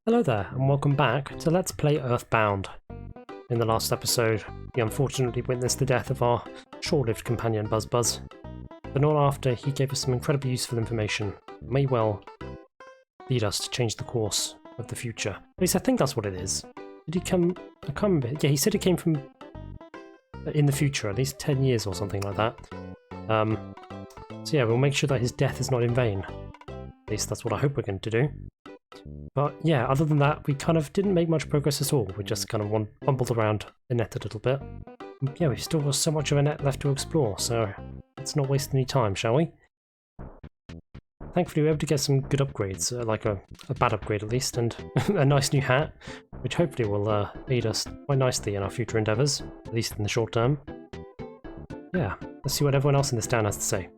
Hello there, and welcome back to Let's Play EarthBound. In the last episode, we unfortunately witnessed the death of our short-lived companion Buzz, but not after he gave us some incredibly useful information that may well lead us to change the course of the future. At least I think that's what it is. Did he come... I can't remember. Yeah, he said it came from... in the future, at least 10 years or something like that. So yeah, we'll make sure that his death is not in vain. At least that's what I hope we're going to do. But yeah, other than that, we kind of didn't make much progress at all. We just kind of bumbled around the net a little bit. And yeah, we've still got so much of a net left to explore, so let's not waste any time, shall we? Thankfully, we were able to get some good upgrades, like a bad upgrade at least, and a nice new hat, which hopefully will aid us quite nicely in our future endeavours, at least in the short term. Yeah, let's see what everyone else in this town has to say.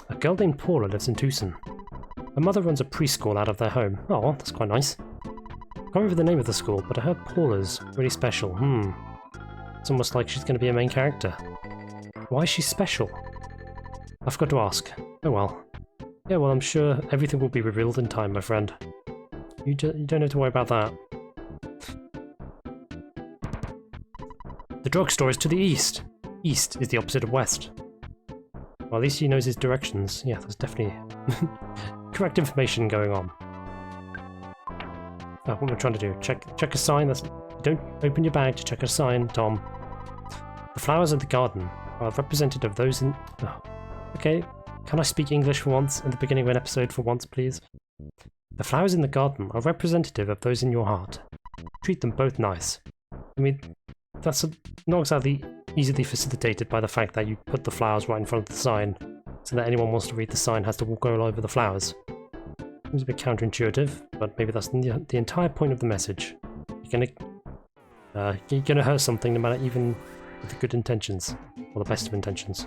A girl named Paula lives in Tucson. Her mother runs a preschool out of their home. Oh, that's quite nice. I can't remember the name of the school, but I heard Paula's really special. It's almost like she's going to be a main character. Why is she special? I forgot to ask. Oh well. Yeah, well, I'm sure everything will be revealed in time, my friend. You don't have to worry about that. The drugstore is to the east. East is the opposite of west. Well, at least he knows his directions. Yeah, there's definitely correct information going on. Oh, what am I trying to do? Check a sign. Don't open your bag to check a sign, Tom. The flowers in the garden are representative of those in... Oh, okay. Can I speak English for once in the beginning of an episode for once, please? The flowers in the garden are representative of those in your heart. Treat them both nice. I mean, that's not exactly easily facilitated by the fact that you put the flowers right in front of the sign, so that anyone who wants to read the sign has to walk all over the flowers. Seems a bit counterintuitive, but maybe that's the entire point of the message. You're gonna hurt something no matter, even with the good intentions, or the best of intentions.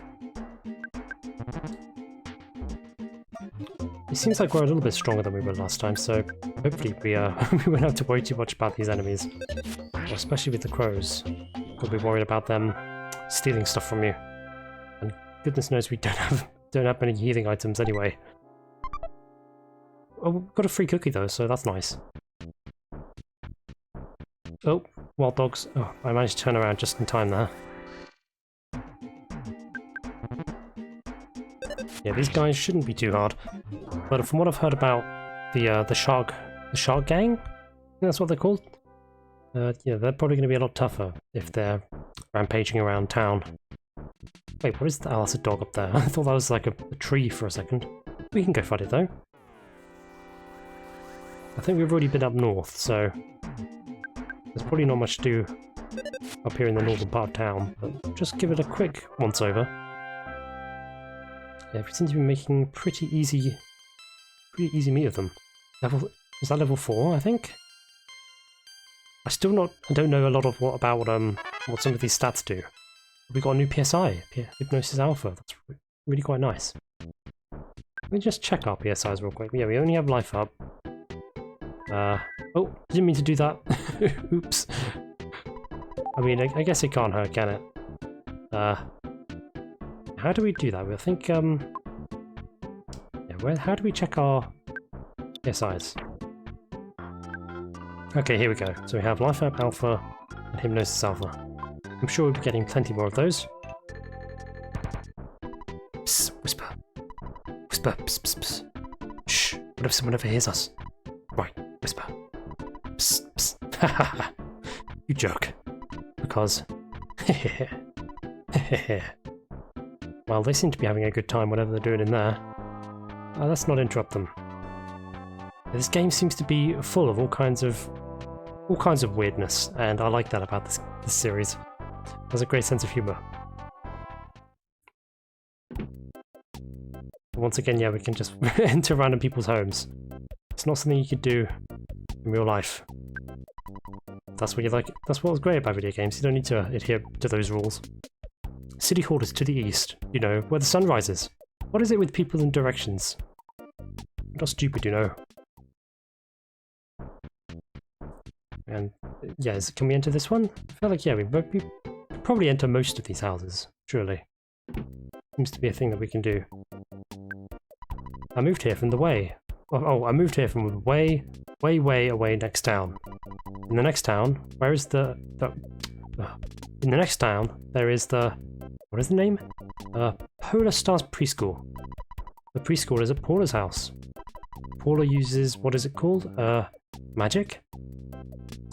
It seems like we're a little bit stronger than we were last time, so hopefully we won't have to worry too much about these enemies. Well, especially with the crows. We'll be worried about them stealing stuff from you. And goodness knows we don't have many healing items anyway. Oh, we've got a free cookie though, so that's nice. Oh, wild dogs. Oh, I managed to turn around just in time there. Yeah, these guys shouldn't be too hard. But from what I've heard about the shark gang, I think that's what they're called. Yeah, they're probably going to be a lot tougher if they're rampaging around town. Wait, what is that? Oh, that's a dog up there. I thought that was like a tree for a second. We can go fight it though. I think we've already been up north, so there's probably not much to do up here in the northern part of town, but just give it a quick once-over. Yeah, we seem to be making pretty easy meat of them. Is that level 4, I think? I don't know a lot of what some of these stats do. We got a new PSI, Hypnosis Alpha. That's really quite nice. Let me just check our PSIs real quick. Yeah, we only have life up. Oh, didn't mean to do that. Oops. I mean, I guess it can't hurt, can it? How do we do that? I think, yeah, how do we check our PSIs? Okay, here we go. So we have Life Up Alpha and Hypnosis Alpha. I'm sure we'll be getting plenty more of those. Psst, whisper. Whisper, psst, psst, psst. Shh, what if someone overhears us? Right, whisper. Psst, psst. Ha ha ha. You jerk. Because... Well, they seem to be having a good time whatever they're doing in there. Let's not interrupt them. This game seems to be full of all kinds of weirdness, and I like that about this series. It has a great sense of humour. Once again, yeah, we can just enter random people's homes. It's not something you could do in real life. That's what you like. That's what was great about video games. You don't need to adhere to those rules. City Hall is to the east, you know, where the sun rises. What is it with people and directions? I'm not stupid, you know. And yeah, can we enter this one? I feel like, yeah, we probably enter most of these houses, surely. Seems to be a thing that we can do. I moved here from the way. Oh, I moved here from way away next town. In the next town, where is in the next town, there is what is the name? Polar Stars Preschool. The preschool is at Paula's house. Paula uses, what is it called? Magic?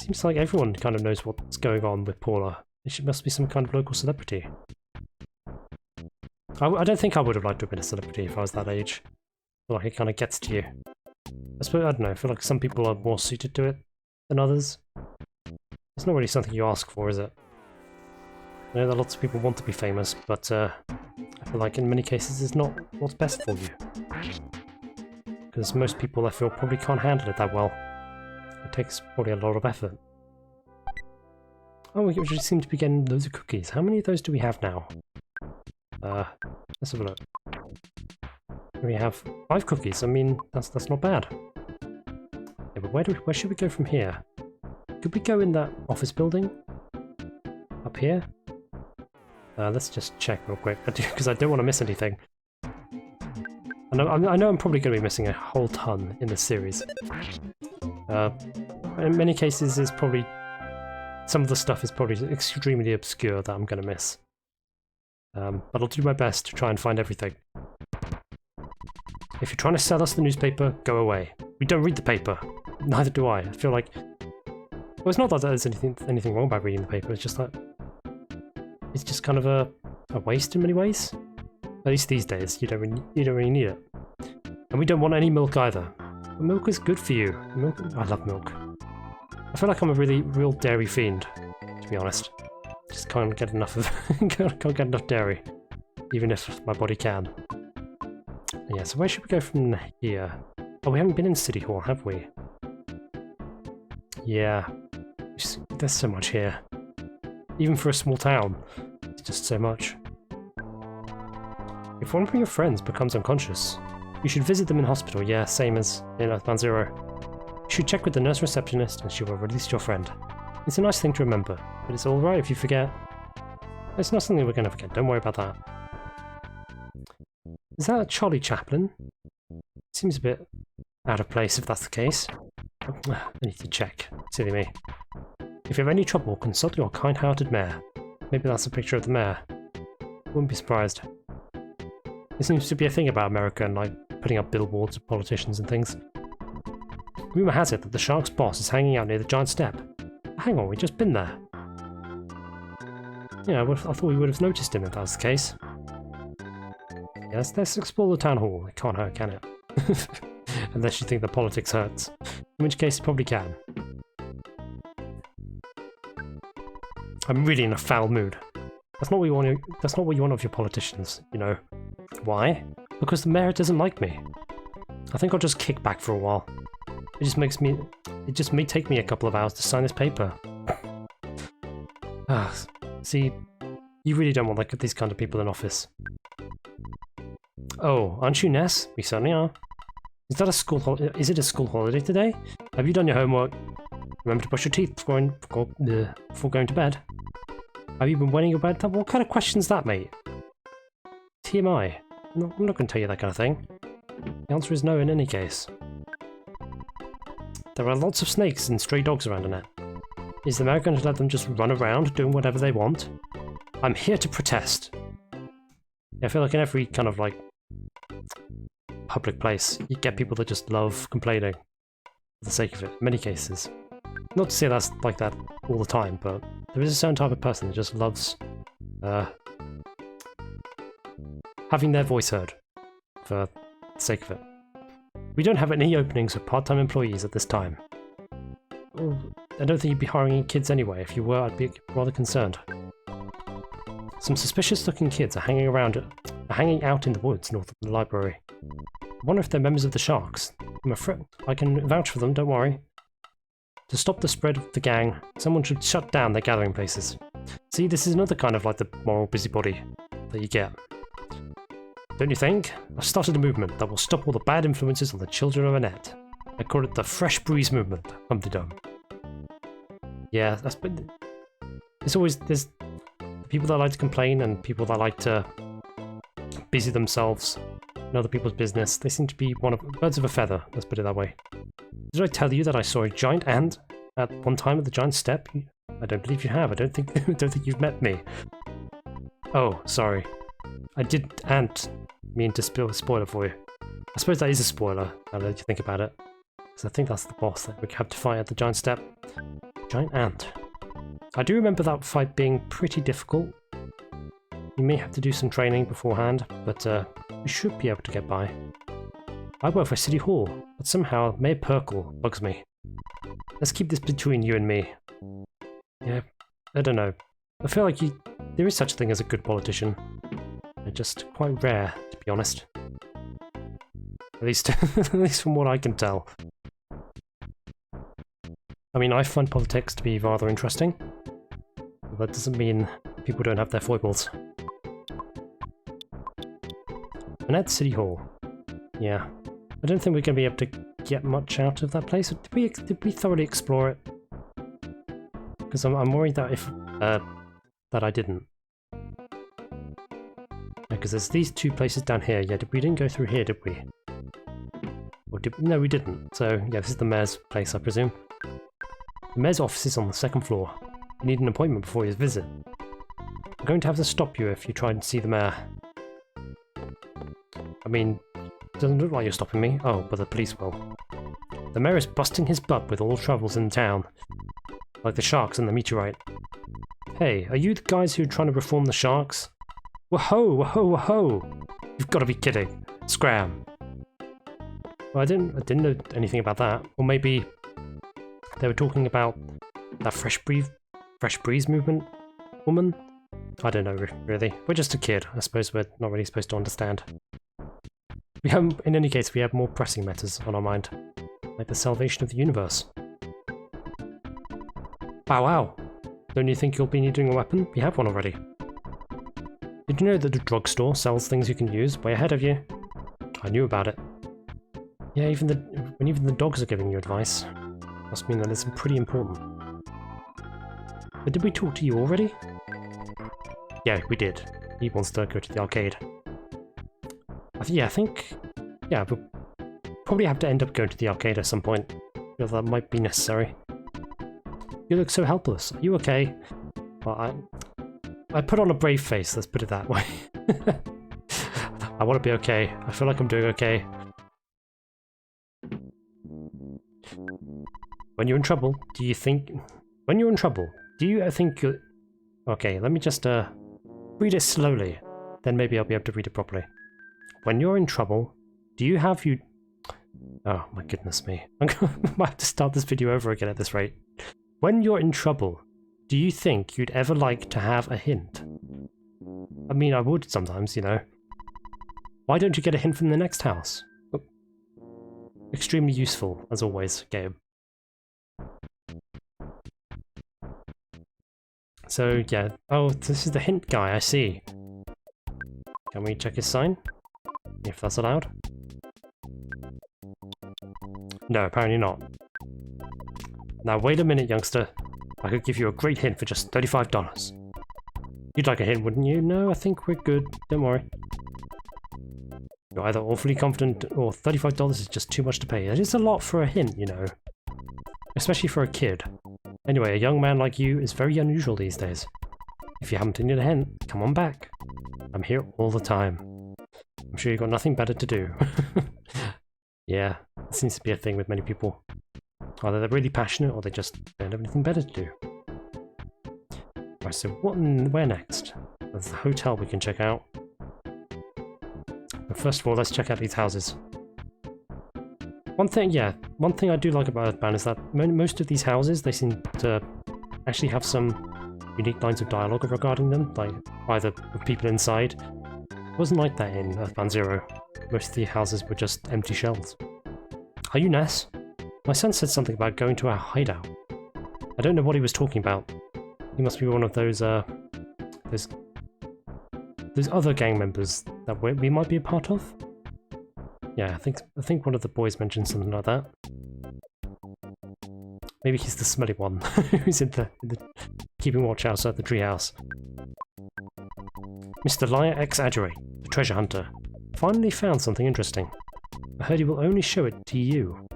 Seems like everyone kind of knows what's going on with Paula. She must be some kind of local celebrity. I don't think I would have liked to have been a celebrity if I was that age. I feel like it kind of gets to you. I suppose, I don't know, I feel like some people are more suited to it than others. It's not really something you ask for, is it? I know that lots of people want to be famous, but I feel like in many cases it's not what's best for you. Because most people, I feel, probably can't handle it that well. It takes probably a lot of effort. Oh, we just seem to be getting loads of cookies. How many of those do we have now? Let's have a look. We have 5 cookies. I mean, that's not bad. Yeah, but where should we go from here? Could we go in that office building? Up here? Let's just check real quick, because I don't want to miss anything. I know I'm probably going to be missing a whole ton in this series. In many cases, some of the stuff is probably extremely obscure that I'm going to miss. But I'll do my best to try and find everything. If you're trying to sell us the newspaper, go away. We don't read the paper. Neither do I. I feel like... Well, it's not that there's anything wrong by reading the paper, it's just that... It's just kind of a waste in many ways. At least these days, you don't really need it. And we don't want any milk either. But milk is good for you. I love milk. I feel like I'm a real dairy fiend, to be honest. Just can't get enough of can't get enough dairy, even if my body can. Yeah, so where should we go from here? Oh, we haven't been in City Hall, have we? Yeah, there's so much here. Even for a small town, it's just so much. If one of your friends becomes unconscious, you should visit them in hospital. Yeah, same as in EarthBound 0. You should check with the nurse receptionist and she will release your friend. It's a nice thing to remember, but it's alright if you forget. It's not something we're going to forget, don't worry about that. Is that Charlie Chaplin? Seems a bit out of place if that's the case. I need to check. Silly me. If you have any trouble, consult your kind-hearted mayor. Maybe that's a picture of the mayor. Wouldn't be surprised. There seems to be a thing about America and like putting up billboards of politicians and things. Rumour has it that the Shark's boss is hanging out near the giant step. Hang on, we've just been there. Yeah, I thought we would have noticed him if that was the case. Yes, let's explore the town hall. It can't hurt, can it? Unless you think the politics hurts. In which case it probably can. I'm really in a foul mood. That's not what you want of your politicians, you know. Why? Because the mayor doesn't like me. I think I'll just kick back for a while. It just may take me a couple of hours to sign this paper. See, you really don't want like these kind of people in office. Oh, aren't you Ness? We certainly are. Is it a school holiday today? Have you done your homework? Remember to brush your teeth before going to bed. Have you been wetting your bed? What kind of question's that, mate? TMI. I'm not going to tell you that kind of thing. The answer is no in any case. There are lots of snakes and stray dogs around Annette. Is the mayor going to let them just run around doing whatever they want? I'm here to protest. Yeah, I feel like in every kind of like public place, you get people that just love complaining for the sake of it, in many cases. Not to say that's like that all the time, but there is a certain type of person that just loves having their voice heard for the sake of it. We don't have any openings for part-time employees at this time. Well, I don't think you'd be hiring any kids anyway. If you were, I'd be rather concerned. Some suspicious-looking kids are hanging out in the woods north of the library. I wonder if they're members of the Sharks. I'm afraid I can vouch for them, don't worry. To stop the spread of the gang, someone should shut down their gathering places. See, this is another kind of like the moral busybody that you get. Don't you think? I've started a movement that will stop all the bad influences on the children of Annette. I call it the Fresh Breeze Movement. Hum-de-dum. Yeah, there's people that like to complain and people that like to busy themselves in other people's business. They seem to be birds of a feather, let's put it that way. Did I tell you that I saw a giant ant at one time at the giant step? I don't believe you have. I don't think you've met me. Oh, sorry. I didn't mean to spill a spoiler for you. I suppose that is a spoiler, now that you think about it. Because I think that's the boss that we have to fight at the giant step. Giant ant. I do remember that fight being pretty difficult. You may have to do some training beforehand, but we should be able to get by. I work for City Hall, but somehow Mayor Perkle bugs me. Let's keep this between you and me. Yeah, I don't know. I feel like there is such a thing as a good politician. They're just quite rare, to be honest. At least, at least from what I can tell. I mean, I find politics to be rather interesting. But that doesn't mean people don't have their foibles. And at City Hall. Yeah. I don't think we're going to be able to get much out of that place. Did we thoroughly explore it? Because I'm worried that if that I didn't. Because there's these two places down here. Yeah, we didn't go through here, did we? Or no, we didn't. So yeah, this is the mayor's place, I presume. The mayor's office is on the second floor. You need an appointment before his visit. I'm going to have to stop you if you try and see the mayor. I mean, it doesn't look like you're stopping me. Oh, but the police will. The mayor is busting his butt with all the troubles in town. Like the sharks and the meteorite. Hey, are you the guys who are trying to reform the sharks? Whoa, whoa, whoa! You've got to be kidding. Scram. Well, I didn't know anything about that. Or maybe they were talking about that fresh breeze movement woman? I don't know, really. We're just a kid. I suppose we're not really supposed to understand. In any case, we have more pressing matters on our mind. Like the salvation of the universe. Wow, wow. Don't you think you'll be needing a weapon? We have one already. Did you know that the drugstore sells things you can use way ahead of you? I knew about it. Yeah, when even the dogs are giving you advice. Must mean that it's pretty important. But did we talk to you already? Yeah, we did. He wants to go to the arcade. I think... Yeah, we'll probably have to end up going to the arcade at some point. Feel that might be necessary. You look so helpless. Are you okay? Well, I put on a brave face, let's put it that way. I want to be okay. I feel like I'm doing okay. When you're in trouble, do you think... When you're in trouble, do you think you're... Okay, let me just read it slowly. Then maybe I'll be able to read it properly. When you're in trouble, do you have you... Oh my goodness me. I might have to start this video over again at this rate. When you're in trouble, do you think you'd ever like to have a hint? I mean, I would sometimes, you know. Why don't you get a hint from the next house? Oh. Extremely useful, as always, game. So, yeah. Oh, this is the hint guy, I see. Can we check his sign? If that's allowed? No, apparently not. Now, wait a minute, youngster. I could give you a great hint for just $35. You'd like a hint, wouldn't you? No, I think we're good. Don't worry. You're either awfully confident or $35 is just too much to pay. That is a lot for a hint, you know. Especially for a kid. Anyway, a young man like you is very unusual these days. If you haven't needed a hint, come on back. I'm here all the time. I'm sure you've got nothing better to do. Yeah, it seems to be a thing with many people. Either they're really passionate or they just don't have anything better to do. Right, so where next? There's the hotel we can check out. But first of all, let's check out these houses. One thing I do like about EarthBound is that most of these houses, they seem to actually have some unique lines of dialogue regarding them, like either with people inside. It wasn't like that in EarthBound 0. Most of the houses were just empty shells. Are you Ness? My son said something about going to our hideout. I don't know what he was talking about. He must be one of those other gang members that we might be a part of. Yeah, I think one of the boys mentioned something like that. Maybe he's the smelly one who's in the keeping watch outside the treehouse. Mr. Liar X Adjure, the treasure hunter. finally found something interesting. I heard he will only show it to you.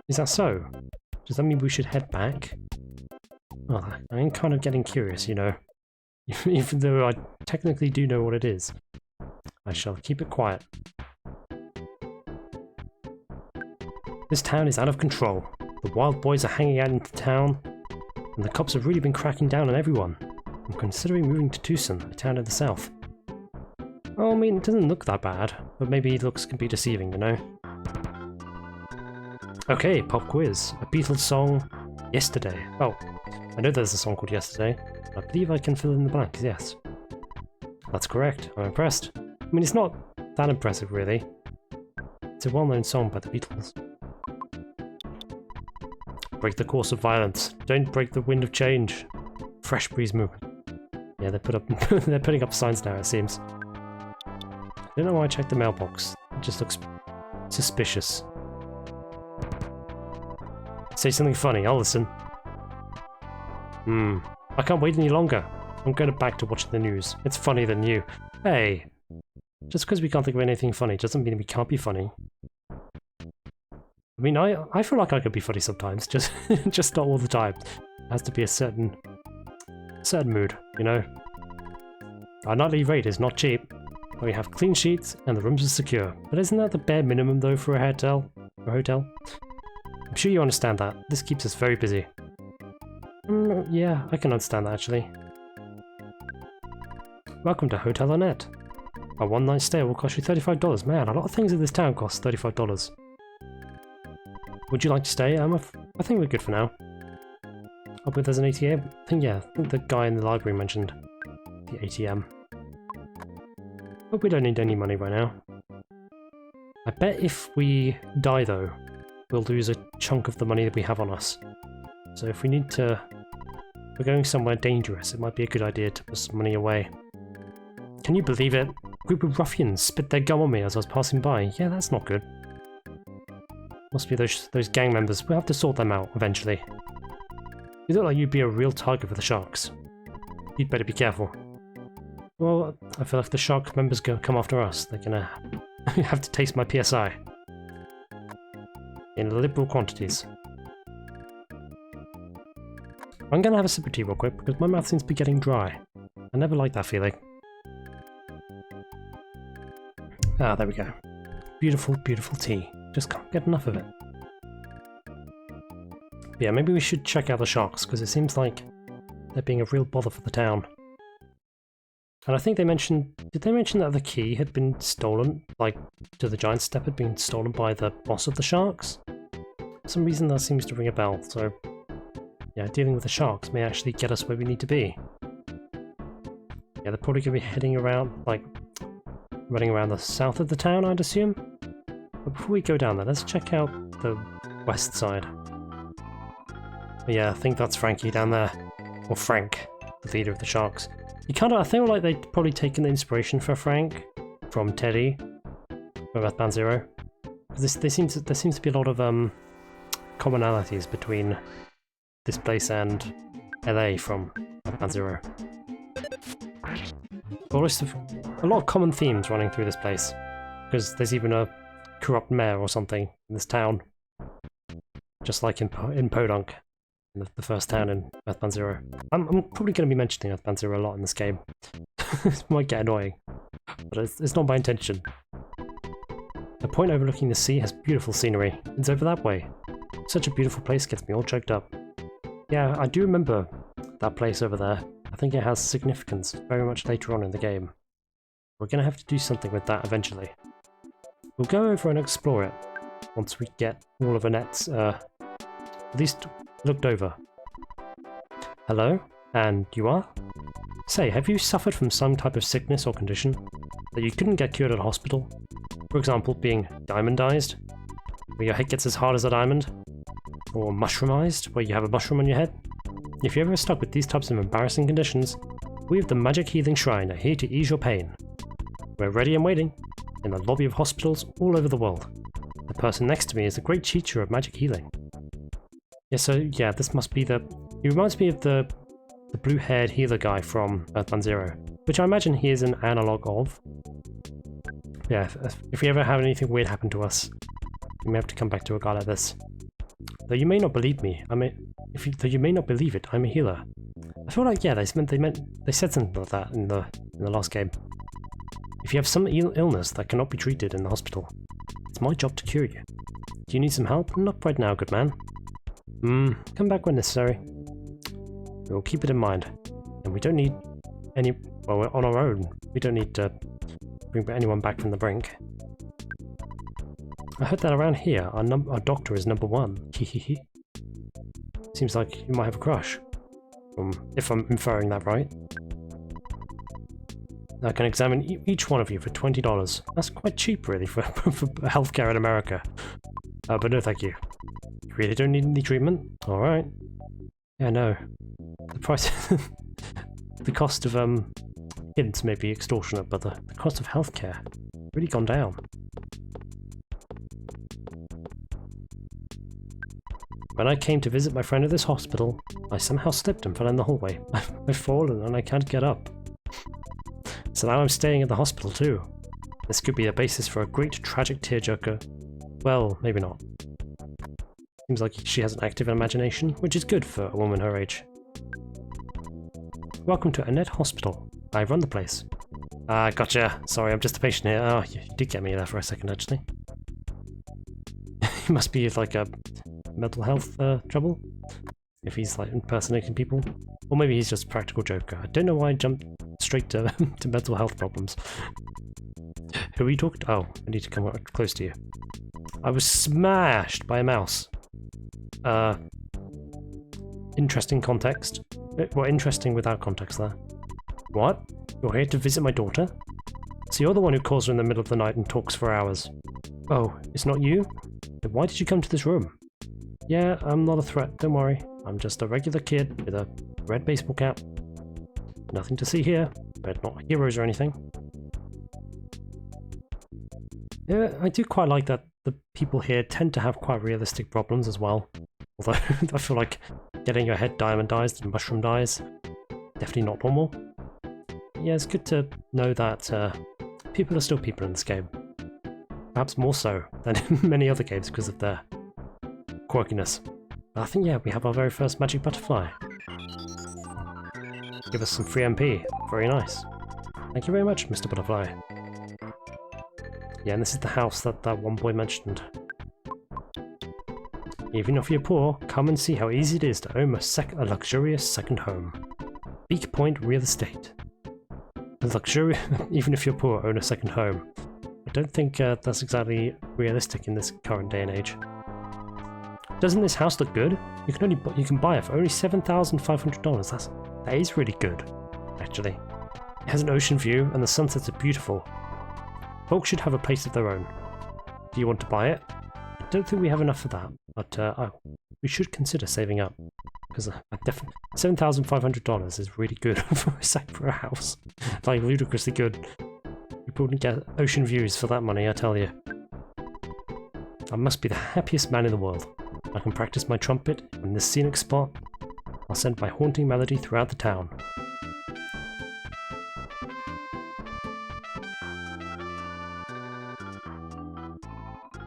Is that so? Does that mean we should head back? Oh, I'm kind of getting curious, you know. Even though I technically do know what it is. I shall keep it quiet. This town is out of control. The wild boys are hanging out in the town, and the cops have really been cracking down on everyone. I'm considering moving to Tucson, a town in the south. Oh, I mean, it doesn't look that bad, but maybe looks can be deceiving, you know? Okay, pop quiz. A Beatles song, Yesterday. Oh, I know there's a song called Yesterday. I believe I can fill in the blanks, yes. That's correct, I'm impressed. I mean, it's not that impressive, really. It's a well-known song by the Beatles. Break the course of violence. Don't break the wind of change. Fresh breeze movement. Yeah, they're putting up signs now, it seems. I don't know why I checked the mailbox. It just looks suspicious. Say something funny, I'll listen. I can't wait any longer. I'm going back to watching the news. It's funnier than you. Hey! Just because we can't think of anything funny doesn't mean we can't be funny. I mean, I feel like I could be funny sometimes, just not all the time. It has to be a certain mood, you know? Our nightly rate is not cheap. We have clean sheets and the rooms are secure. But isn't that the bare minimum though for a hotel? I'm sure you understand that. This keeps us very busy. Yeah, I can understand that actually. Welcome to Hotel Annette. A one-night stay will cost you $35. Man, a lot of things in this town cost $35. Would you like to stay? I think we're good for now. I bet there's an ATM. I think the guy in the library mentioned the ATM. But we don't need any money right now. I bet if we die though, we'll lose a chunk of the money that we have on us. So if we're going somewhere dangerous, it might be a good idea to put some money away. Can you believe it? A group of ruffians spit their gum on me as I was passing by. Yeah, that's not good. Must be those gang members. We'll have to sort them out eventually. You look like you'd be a real target for the sharks. You'd better be careful. Well, I feel like if the shark members come after us, they're gonna have to taste my PSI. In liberal quantities. I'm gonna have a sip of tea real quick because my mouth seems to be getting dry. I never like that feeling. Ah, there we go. Beautiful, beautiful tea. Just can't get enough of it. Yeah, maybe we should check out the sharks because it seems like they're being a real bother for the town. And I think they mentioned... Did they mention that the key had been stolen? Like, to the giant step had been stolen by the boss of the sharks? For some reason that seems to ring a bell, so... Yeah, dealing with the sharks may actually get us where we need to be. Yeah, they're probably going to be heading around, like, running around the south of the town, I'd assume? But before we go down there, let's check out the west side. But yeah, I think that's Frankie down there. Or Frank, the leader of the sharks. I feel like they'd probably taken the inspiration for Frank from Teddy from EarthBound 0. There seems to be a lot of commonalities between this place and LA from EarthBound 0. A lot of common themes running through this place, because there's even a corrupt mayor or something in this town, just like in Podunk. The first town in EarthBound 0. I'm probably going to be mentioning EarthBound 0 a lot in this game. It might get annoying, but it's not my intention. The point overlooking the sea has beautiful scenery. It's over that way. Such a beautiful place gets me all choked up. Yeah, I do remember that place over there. I think it has significance very much later on in the game. We're going to have to do something with that eventually. We'll go over and explore it once we get all of Annette's, at least looked over. Hello? And you are? Say, have you suffered from some type of sickness or condition that you couldn't get cured at a hospital? For example, being diamondized, where your head gets as hard as a diamond? Or mushroomized, where you have a mushroom on your head? If you're ever stuck with these types of embarrassing conditions, we of the Magic Healing Shrine are here to ease your pain. We're ready and waiting, in the lobby of hospitals all over the world. The person next to me is a great teacher of magic healing. Yeah, so yeah, this must be he reminds me of the blue-haired healer guy from EarthBound 0, which I imagine he is an analogue of. Yeah, if we ever have anything weird happen to us, we may have to come back to a guy like this. Though you may not believe me, though you may not believe it, I'm a healer. I feel like, yeah, they said something like that in the last game. If you have some illness that cannot be treated in the hospital, it's my job to cure you. Do you need some help? Not right now, good man. Come back when necessary. We will keep it in mind. And we don't need any... Well, we're on our own. We don't need to bring anyone back from the brink. I heard that around here, our doctor is number 1. Hehehe. Seems like you might have a crush. If I'm inferring that right. I can examine each one of you for $20. That's quite cheap, really, for healthcare in America. But no thank you. You really don't need any treatment? Alright. Yeah, no. The price... the cost of, hints may be extortionate, but the cost of healthcare really gone down. When I came to visit my friend at this hospital, I somehow slipped and fell in the hallway. I've fallen and I can't get up. So now I'm staying at the hospital too. This could be a basis for a great tragic tearjerker. Well, maybe not. Seems like she has an active imagination, which is good for a woman her age. Welcome to Annette Hospital. I run the place. Ah, gotcha. Sorry, I'm just a patient here. Oh, you did get me there for a second, actually. He must be like a mental health trouble, if he's like impersonating people. Or maybe he's just a practical joker. I don't know why I jumped straight to, to mental health problems. Who are you talking to? Oh, I need to come close to you. I was smashed by a mouse. Interesting context. Well, interesting without context there. What? You're here to visit my daughter? So you're the one who calls her in the middle of the night and talks for hours. Oh, it's not you? Then why did you come to this room? Yeah, I'm not a threat, don't worry. I'm just a regular kid with a red baseball cap. Nothing to see here, but not heroes or anything. Yeah, I do quite like that the people here tend to have quite realistic problems as well. Although, I feel like getting your head diamondized and mushroomedized, definitely not normal. Yeah, it's good to know that people are still people in this game. Perhaps more so than in many other games because of their quirkiness. But I think, yeah, we have our very first magic butterfly. Give us some free MP. Very nice. Thank you very much, Mr. Butterfly. Yeah, and this is the house that one boy mentioned. Even if you're poor, come and see how easy it is to own a luxurious second home. Beak Point Real Estate. Even if you're poor, own a second home. I don't think that's exactly realistic in this current day and age. Doesn't this house look good? You can buy it for only $7,500. That is really good, actually. It has an ocean view and the sunsets are beautiful. Folks should have a place of their own. Do you want to buy it? I don't think we have enough for that, but we should consider saving up. Because $7,500 is really good for a house. Like, ludicrously good. You wouldn't get ocean views for that money, I tell you. I must be the happiest man in the world. I can practice my trumpet in this scenic spot. I'll send my haunting melody throughout the town.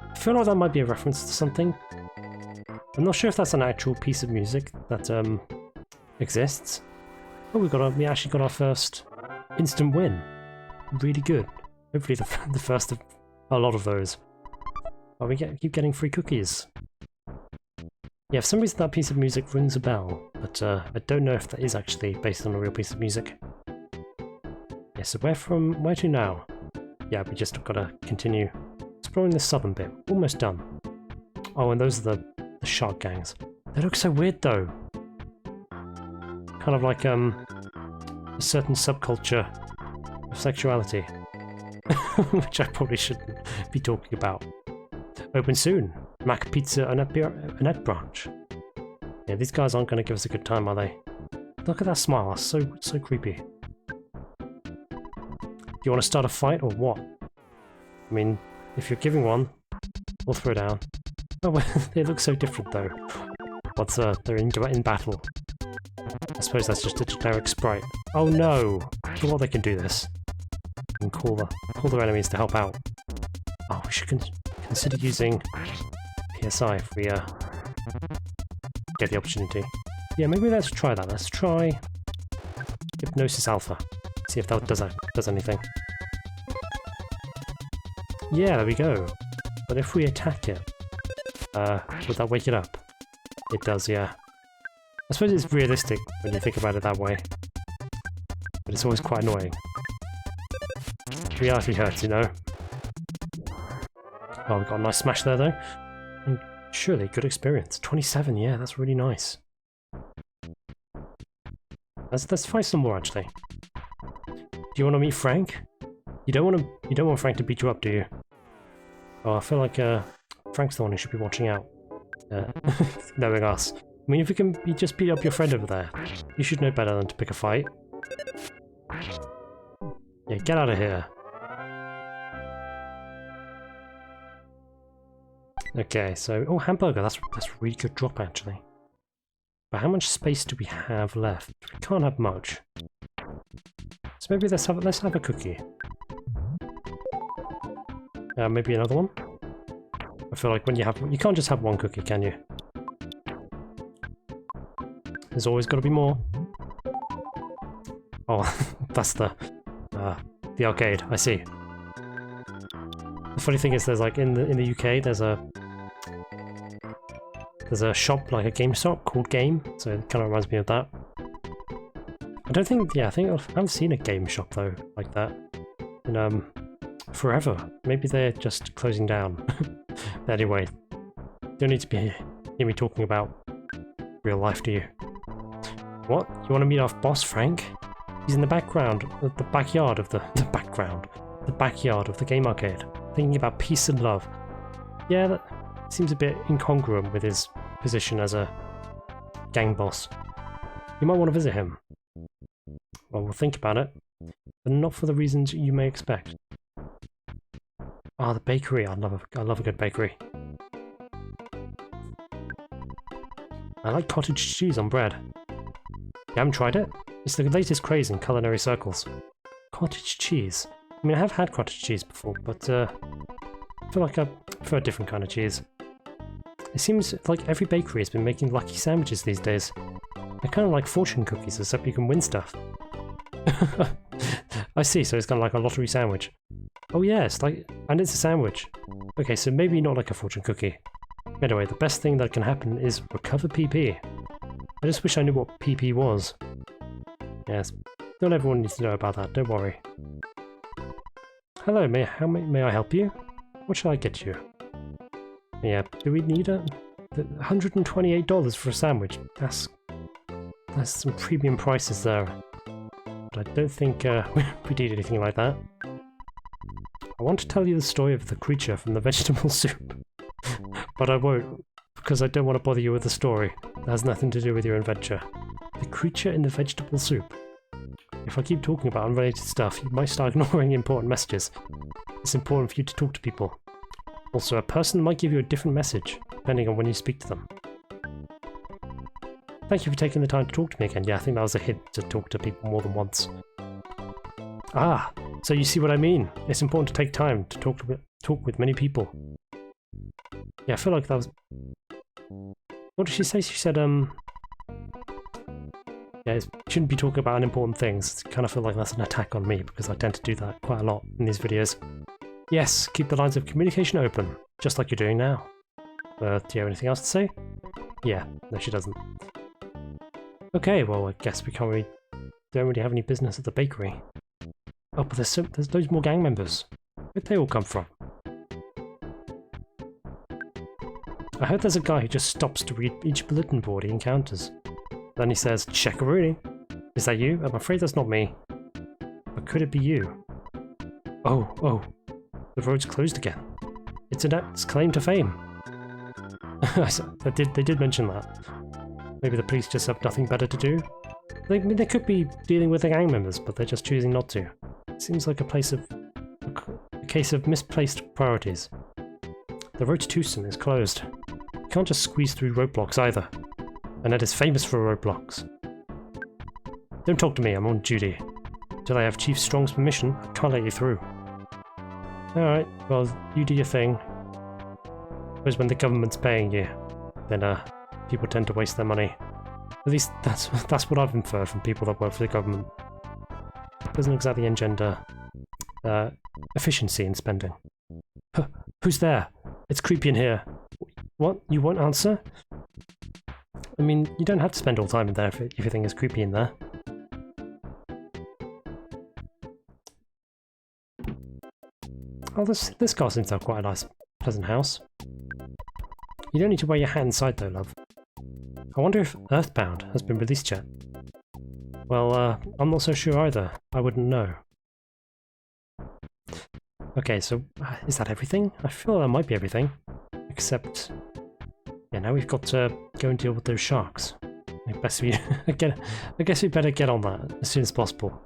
I feel like that might be a reference to something. I'm not sure if that's an actual piece of music that exists. Oh, we actually got our first instant win. Really good. Hopefully the first of a lot of those. Oh, we keep getting free cookies. Yeah, for some reason that piece of music rings a bell, but I don't know if that is actually based on a real piece of music. Yeah, so where to now? Yeah, we just gotta continue exploring the southern bit. Almost done. Oh, and those are the shark gangs. They look so weird though. Kind of like a certain subculture of sexuality. Which I probably shouldn't be talking about. Open soon. Mac Pizza Annette branch. Yeah, these guys aren't going to give us a good time, are they? Look at that smile, that's so creepy. Do you want to start a fight or what? I mean, if you're giving one, we'll throw down. Oh, well, they look so different though. What's they're in battle. I suppose that's just a generic sprite. Oh no! For what they can do this. And call their enemies to help out. we should consider using PSI if we get the opportunity. Yeah, maybe let's try that. Let's try Hypnosis Alpha. See if that does anything. Yeah, there we go. But if we attack it, would that wake it up? It does, yeah. I suppose it's realistic when you think about it that way. But it's always quite annoying. Reality hurts, you know. Oh, we got a nice smash there, though. And surely, good experience. 27, yeah, that's really nice. Let's fight some more, actually. Do you want to meet Frank? You don't want Frank to beat you up, do you? Oh, I feel like Frank's the one who should be watching out. Knowing us. I mean, if you just beat up your friend over there, you should know better than to pick a fight. Yeah, get out of here. Okay, so oh, hamburger. That's really good drop actually. But how much space do we have left? We can't have much. So maybe let's have a cookie. Maybe another one. I feel like when you can't just have one cookie, can you? There's always got to be more. Oh, that's the arcade. I see. The funny thing is, there's like in the UK, there's a shop, like a game shop called Game, so it kind of reminds me of that. I don't think, yeah, I haven't seen a game shop though like that in forever. Maybe they're just closing down. Anyway, don't need to hear me talking about real life, do you? What? You want to meet our boss, Frank? He's in the background, the backyard of the backyard of the game arcade, thinking about peace and love. Yeah, that seems a bit incongruent with his position as a gang boss. You might want to visit him. Well, we'll think about it, but not for the reasons you may expect. Ah, the bakery. I love a good bakery. I like cottage cheese on bread. You haven't tried it? It's the latest craze in culinary circles. Cottage cheese. I mean, I have had cottage cheese before, but I feel like I prefer a different kind of cheese. It seems like every bakery has been making lucky sandwiches these days. They're kind of like fortune cookies, except you can win stuff. I see, so it's kind of like a lottery sandwich. Oh yeah, and it's a sandwich. Okay, so maybe not like a fortune cookie. Anyway, the best thing that can happen is recover PP. I just wish I knew what PP was. Yes, not everyone needs to know about that, don't worry. Hello, how may I help you? What shall I get you? Yeah, do we need $128 for a sandwich? That's some premium prices there. But I don't think we need anything like that. I want to tell you the story of the creature from the vegetable soup. But I won't, because I don't want to bother you with the story. That has nothing to do with your adventure. The creature in the vegetable soup. If I keep talking about unrelated stuff, you might start ignoring important messages. It's important for you to talk to people. Also, a person might give you a different message, depending on when you speak to them. Thank you for taking the time to talk to me again. Yeah, I think that was a hint to talk to people more than once. Ah, so you see what I mean. It's important to take time to talk with many people. Yeah, I feel like that was... What did she say? She said, yeah, you shouldn't be talking about unimportant things. I kind of feel like that's an attack on me, because I tend to do that quite a lot in these videos. Yes, keep the lines of communication open, just like you're doing now. Do you have anything else to say? Yeah, no she doesn't. Okay, well I guess we don't really have any business at the bakery. Oh, but there's loads more gang members. Where'd they all come from? I heard there's a guy who just stops to read each bulletin board he encounters. Then he says, "Check-a-rooney. Is that you? I'm afraid that's not me. But could it be you? Oh, the road's closed again. It's its claim to fame." They did mention that. Maybe the police just have nothing better to do? They could be dealing with the gang members, but they're just choosing not to. It seems like a case of misplaced priorities. The road to Tucson is closed. You can't just squeeze through roadblocks either. And it is famous for roadblocks. Don't talk to me, I'm on duty. Until I have Chief Strong's permission, I can't let you through. Alright, well, you do your thing. Because when the government's paying you, then people tend to waste their money. At least that's what I've inferred from people that work for the government. Doesn't exactly engender efficiency in spending. Huh, who's there? It's creepy in here. What? You won't answer? I mean, you don't have to spend all time in there if you think it's creepy in there. Oh, this car seems to have quite a nice, pleasant house. You don't need to wear your hat inside though, love. I wonder if EarthBound has been released yet. Well, I'm not so sure either. I wouldn't know. Okay, so is that everything? I feel that might be everything. Except, yeah, now we've got to go and deal with those sharks. I guess we better get on that as soon as possible.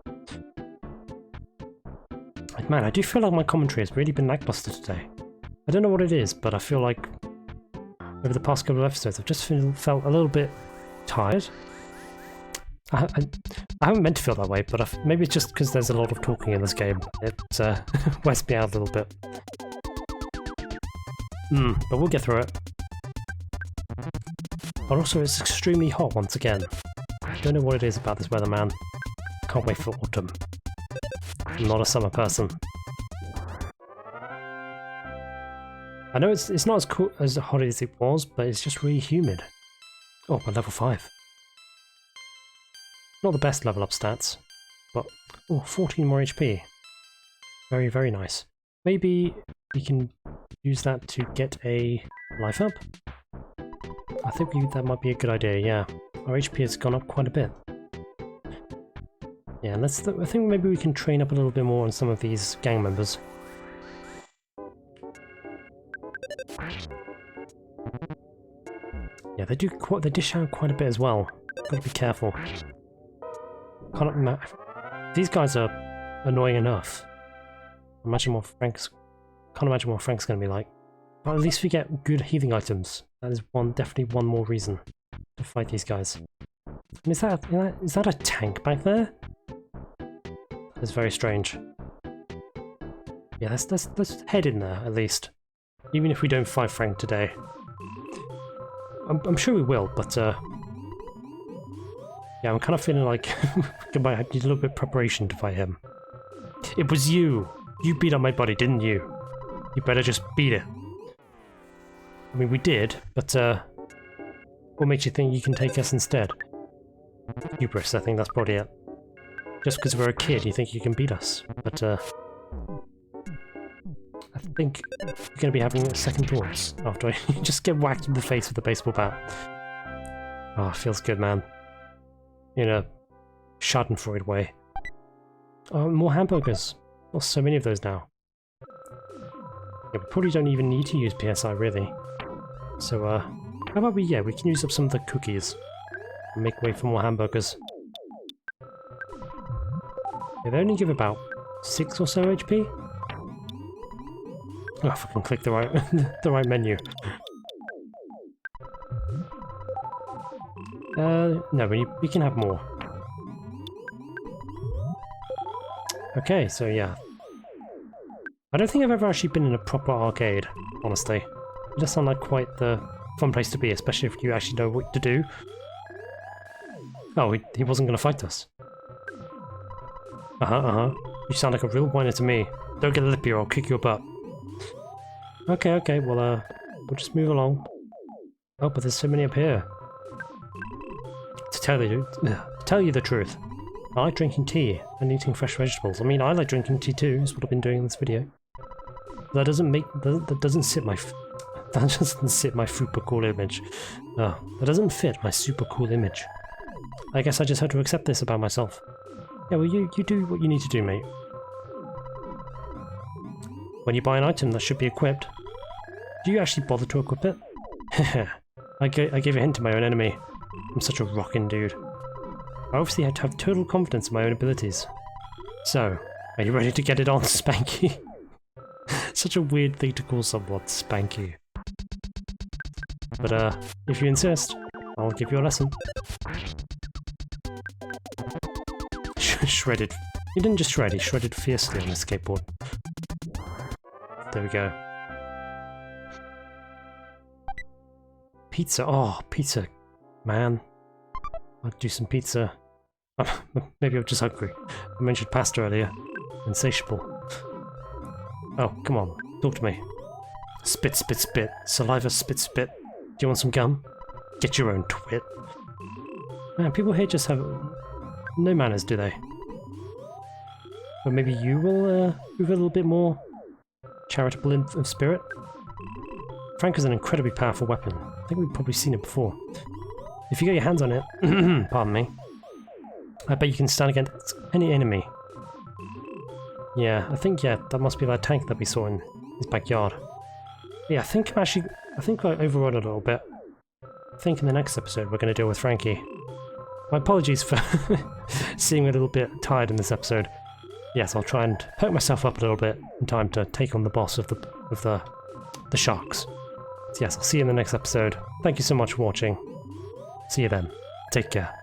Man, I do feel like my commentary has really been lackluster today. I don't know what it is, but I feel like over the past couple of episodes I've just felt a little bit tired. I haven't meant to feel that way, but maybe it's just because there's a lot of talking in this game. It wears me out a little bit. But we'll get through it. But also it's extremely hot once again. I don't know what it is about this weather, man. Can't wait for autumn. I'm not a summer person. I know it's not as cool as hot as it was, but it's just really humid. Oh, we're level 5. Not the best level up stats, but oh, 14 more HP. Very, very nice. Maybe we can use that to get a life up? I think that might be a good idea, yeah. Our HP has gone up quite a bit. Yeah, I think maybe we can train up a little bit more on some of these gang members. Yeah, they dish out quite a bit as well. Gotta be careful. These guys are annoying enough. Can't imagine what Frank's gonna be like. But at least we get good healing items. That is definitely one more reason to fight these guys. And is that a tank back there? That's very strange. Yeah, let's head in there at least. Even if we don't fight Frank today. I'm sure we will, but yeah, I'm kind of feeling like we might need a little bit of preparation to fight him. It was you! You beat up my buddy, didn't you? You better just beat it. I mean, we did, but what makes you think you can take us instead? Hubris, I think that's probably it. Just because we're a kid, you think you can beat us. But I think you're going to be having second thoughts after I just get whacked in the face with a baseball bat. Oh, it feels good, man. In a Schadenfreude way. Oh, more hamburgers. Oh, so many of those now. Yeah, we probably don't even need to use PSI, really. So, how about we can use up some of the cookies. And make way for more hamburgers. Yeah, they only give about 6 or so HP. Oh, if I can click the right the right menu. No, we can have more. Okay, so yeah. I don't think I've ever actually been in a proper arcade, honestly. It does sound like quite the fun place to be, especially if you actually know what to do. Oh, he wasn't going to fight us. You sound like a real whiner to me. Don't get lippy or I'll kick your butt. Okay, well, we'll just move along. Oh, but there's so many up here. To tell you the truth, I like drinking tea and eating fresh vegetables. I mean, I like drinking tea too, is what I've been doing in this video. That doesn't sit my super cool image. Oh, that doesn't fit my super cool image. I guess I just had to accept this about myself. Yeah, well, you do what you need to do, mate. When you buy an item that should be equipped, do you actually bother to equip it? I gave a hint to my own enemy. I'm such a rockin' dude. I obviously had to have total confidence in my own abilities. So, are you ready to get it on, Spanky? Such a weird thing to call someone, Spanky. But if you insist, I'll give you a lesson. Shredded. He didn't just shred, he shredded fiercely on his skateboard. There we go. Pizza. Oh, pizza. Man. I'll do some pizza. Maybe I'm just hungry. I mentioned pasta earlier. Insatiable. Oh, come on. Talk to me. Spit, spit, spit. Saliva, spit, spit. Do you want some gum? Get your own, twit. Man, people here just have no manners, do they? But maybe you will prove a little bit more charitable in spirit? Frank is an incredibly powerful weapon. I think we've probably seen it before. If you get your hands on it, pardon me, I bet you can stand against any enemy. Yeah, I think that must be that tank that we saw in his backyard. Yeah, I think I overrode it a little bit. I think in the next episode we're going to deal with Frankie. My apologies for seeming a little bit tired in this episode. Yes, I'll try and perk myself up a little bit in time to take on the boss of the sharks. So yes, I'll see you in the next episode. Thank you so much for watching. See you then. Take care.